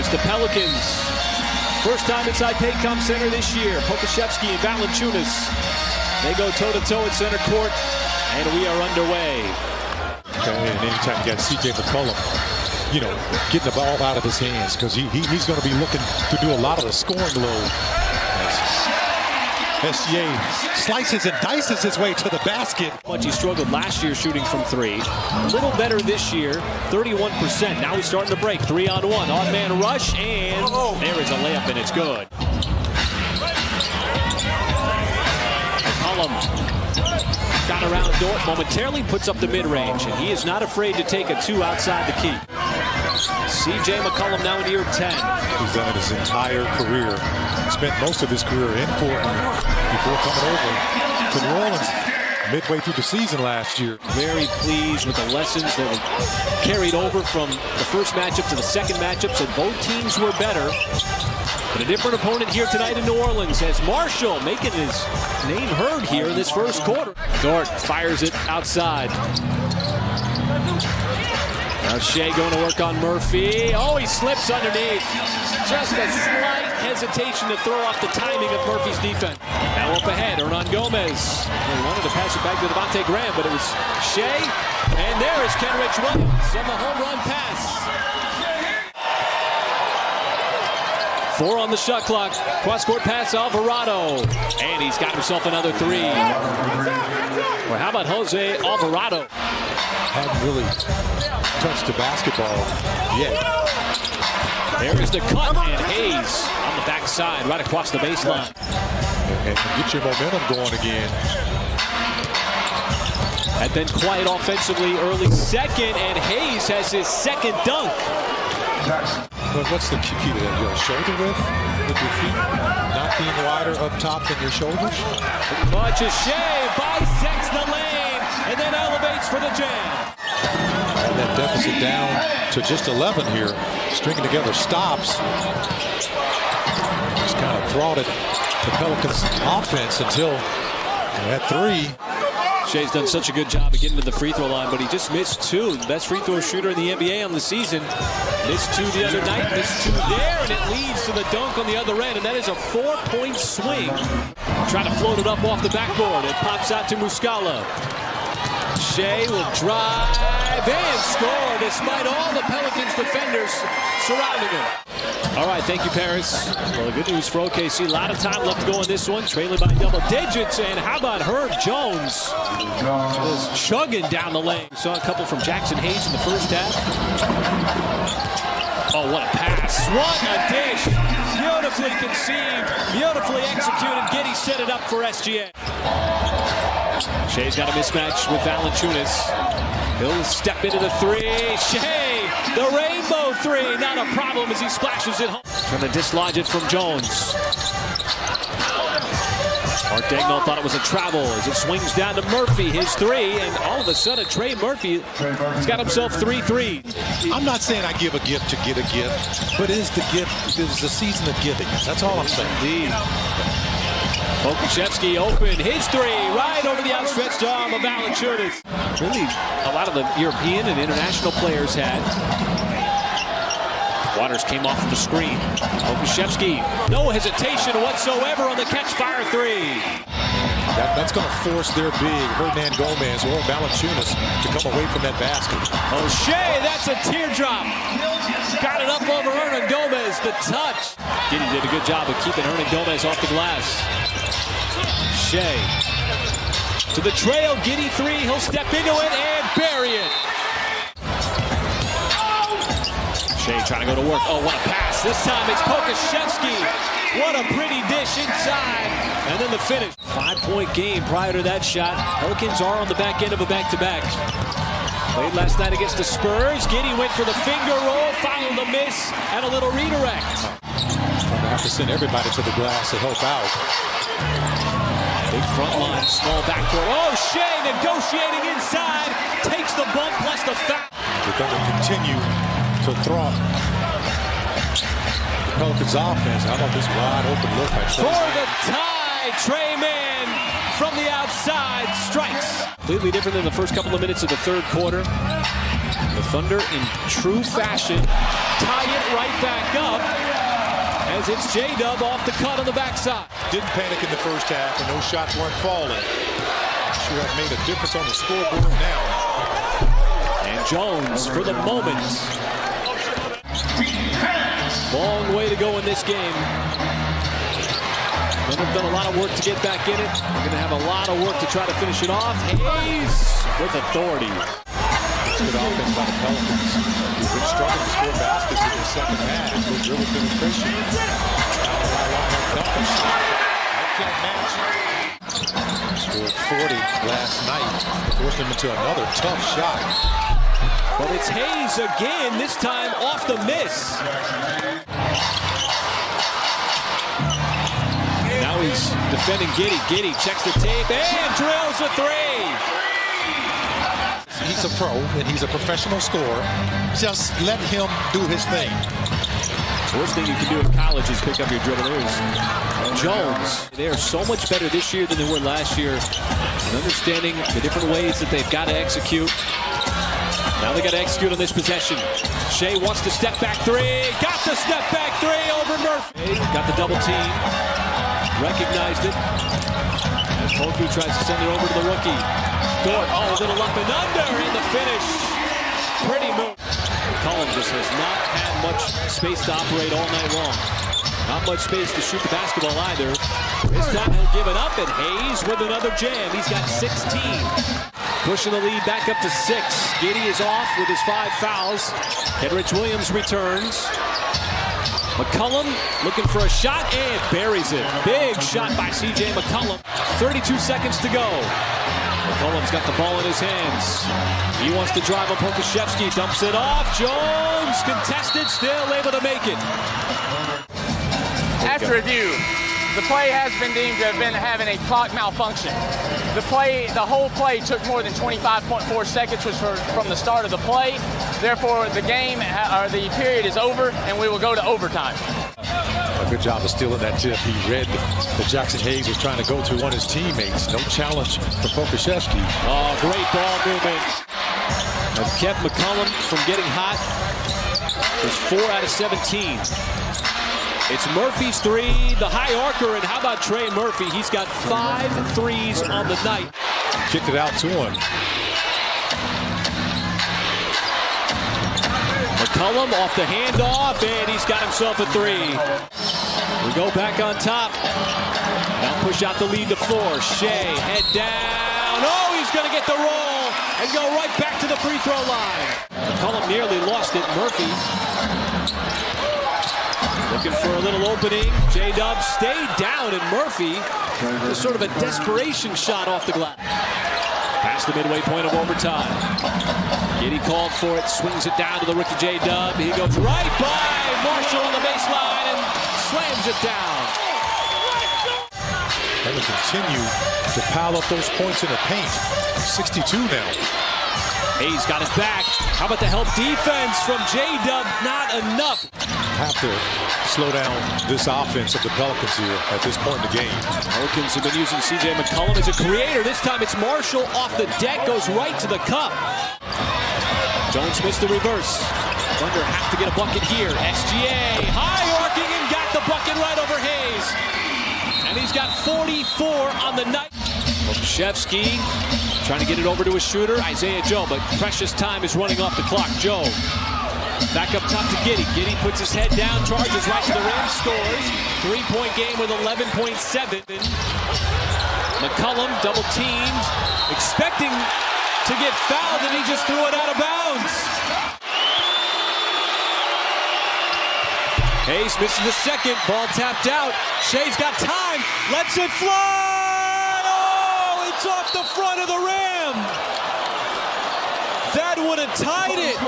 It's the Pelicans. First time inside Paycom Center this year. Pokashevsky and Valanciunas. They go toe-to-toe at center court, and we are underway. Okay, and anytime you got C.J. McCollum, you know, getting the ball out of his hands, because he's going to be looking to do a lot of the scoring load. SGA slices and dices his way to the basket. Much he struggled last year shooting from three. A little better this year, 31%. Now he's starting to break. 3-on-1, odd-man rush, and there is a layup, and it's good. McCollum got around Dort momentarily, puts up the mid-range, and he is not afraid to take a two outside the key. C.J. McCollum now in year 10. He's done it his entire career. Spent most of his career in Portland before coming over to New Orleans midway through the season last year. Very pleased with the lessons that were carried over from the first matchup to the second matchup, so both teams were better. But a different opponent here tonight in New Orleans as Marshall making his name heard here in this first quarter. Dort fires it outside. Now Shea going to work on Murphy. Oh, he slips underneath. Just a slight hesitation to throw off the timing of Murphy's defense. Now up ahead, Hernan Gomez. He wanted to pass it back to Devontae Graham, but it was Shea. And there is Kenrich Williams on the home run pass. 4 on the shot clock. Cross-court pass, Alvarado. And he's got himself another three. Well, how about Jose Alvarado? Hadn't really touched the basketball yet. There is the cut, and Hayes on the backside, right across the baseline. And get your momentum going again. Had been quiet offensively early second, and Hayes has his second dunk. But what's the key to that? Your shoulder width with your feet not being wider up top than your shoulders? Much as Shea bisects the lane and then elevates for the jam. And that deficit down to just 11 here. Stringing together stops. Just kind of throttled the Pelicans offense until at 3. Shea's done such a good job of getting to the free throw line, but he just missed 2. The best free throw shooter in the NBA on the season. Missed 2 the other night, missed 2 there, and it leads to the dunk on the other end, and that is a 4-point swing. Trying to float it up off the backboard. It pops out to Muscala. Shea will drive and score despite all the Pelicans defenders surrounding him. All right, thank you, Paris. Well, the good news for OKC, a lot of time left to go in this one, trailing by double digits. And how about Herb Jones? Was chugging down the lane. Saw a couple from Jackson Hayes in the first half. Oh, what a pass. What a dish. Beautifully conceived, beautifully executed. Giddy set it up for SGA. Shea's got a mismatch with Valanciunas. He'll step into the three. Shea, the rainbow three, not a problem as he splashes it home. Trying to dislodge it from Jones. Mark Daigneault thought it was a travel as it swings down to Murphy, his three, and all of a sudden Trey Murphy has got himself 3 threes. I'm not saying I give a gift to get a gift, but it is the gift, it is the season of giving. That's all I'm saying. Indeed. Pokashevsky open, his three, right over the outstretched arm of Valanciunas. Really, a lot of the European and international players had. Waters came off of the screen. Pokashevsky, no hesitation whatsoever on the catch-fire three. That's going to force their big, Hernan Gomez or Valanciunas, to come away from that basket. Oh, Shea, that's a teardrop. Got it up over Hernan Gomez, the touch. Giddy did a good job of keeping Hernan Gomez off the glass. Shea to the trail, Giddy three, he'll step into it and bury it. Shea trying to go to work. Oh, what a pass. This time it's Pokashevsky. What a pretty dish inside. And then the finish. 5-point game prior to that shot. Pelicans are on the back end of a back-to-back. Played last night against the Spurs. Giddy went for the finger roll, followed the miss, and a little redirect. Going to have to send everybody to the glass to help out. Big front line, small backcourt. Oh, Shea negotiating inside. Takes the bump plus the foul. They're going to continue to throw the Pelicans offense. How about this wide open look by Trey? For the tie, Trey Mann from the outside strikes. Completely different than the first couple of minutes of the third quarter. The Thunder in true fashion tie it right back up as it's J-Dub off the cut on the backside. Didn't panic in the first half, and those shots weren't falling. Sure have made a difference on the scoreboard now. And Jones for the moment. Long way to go in this game. Thunder have done a lot of work to get back in it. They're going to have a lot of work to try to finish it off. Hayes with authority. Good offense by the Pelicans, who've been struggling to score baskets in the second half with dribble penetration. That match. Scored 40 last night, forced him into another tough shot. But it's Hayes again, this time off the miss. Now he's defending Giddey. Giddey checks the tape and drills a three. He's a pro and he's a professional scorer. Just let him do his thing. The worst thing you can do in college is pick up your dribble. There's Jones. They are so much better this year than they were last year in understanding the different ways that they've got to execute. Now they got to execute on this possession. Shea wants the step back three. Got the step back three over Murphy. Got the double team. Recognized it. As Poku tries to send it over to the rookie. Dort, a little up and under in the finish. Pretty move. Collins just has not had much space to operate all night long. Not much space to shoot the basketball either. This time he'll give it up, and Hayes with another jam. He's got 16. Pushing the lead back up to 6. Giddey is off with his 5 fouls. Kenrich Williams returns. McCollum looking for a shot and buries it. Big shot by C.J. McCollum. 32 seconds to go. McCollum's got the ball in his hands. He wants to drive on Pokusevski. Dumps it off. Jones contested, still able to make it. After review, the play has been deemed to have been having a clock malfunction. The whole play took more than 25.4 seconds, which was from the start of the play. Therefore, the game or the period is over, and we will go to overtime. A good job of stealing that tip. He read that Jackson Hayes was trying to go to one of his teammates. No challenge for Pokusevski. Oh, great ball movement. Have kept McCollum from getting hot. It's 4 out of 17. It's Murphy's three, the high archer, and how about Trey Murphy? He's got 5 threes on the night. Kicked it out to him. McCollum off the handoff, and he's got himself a 3. We go back on top. Now push out the lead to 4. Shea, head down. Oh, he's going to get the roll and go right back to the free throw line. McCollum nearly lost it. Murphy looking for a little opening. J-Dub stayed down, and Murphy just sort of a desperation shot off the glass. Past the midway point of overtime. Giddey called for it, swings it down to the rookie J-Dub. He goes right by Marshall on the baseline and slams it down. They will continue to pile up those points in the paint. 62 now. Hayes got it back. How about the help defense from J-Dub? Not enough. Have to slow down this offense of the Pelicans here at this point in the game. Pelicans have been using C.J. McCollum as a creator. This time it's Marshall off the deck, goes right to the cup. Jones missed the reverse. Thunder have to get a bucket here. SGA high arcing and got the bucket right over Hayes. And he's got 44 on the night. Pokusevski trying to get it over to his shooter, Isaiah Joe, but precious time is running off the clock. Joe back up top to Giddey. Giddey puts his head down, charges right to the rim, scores. 3-point game with 11.7. McCollum double teamed, expecting to get fouled, and he just threw it out of bounds. Hayes misses the second, ball tapped out. Shea's got time, lets it fly. Oh, it's off the front of the rim. That would have tied it.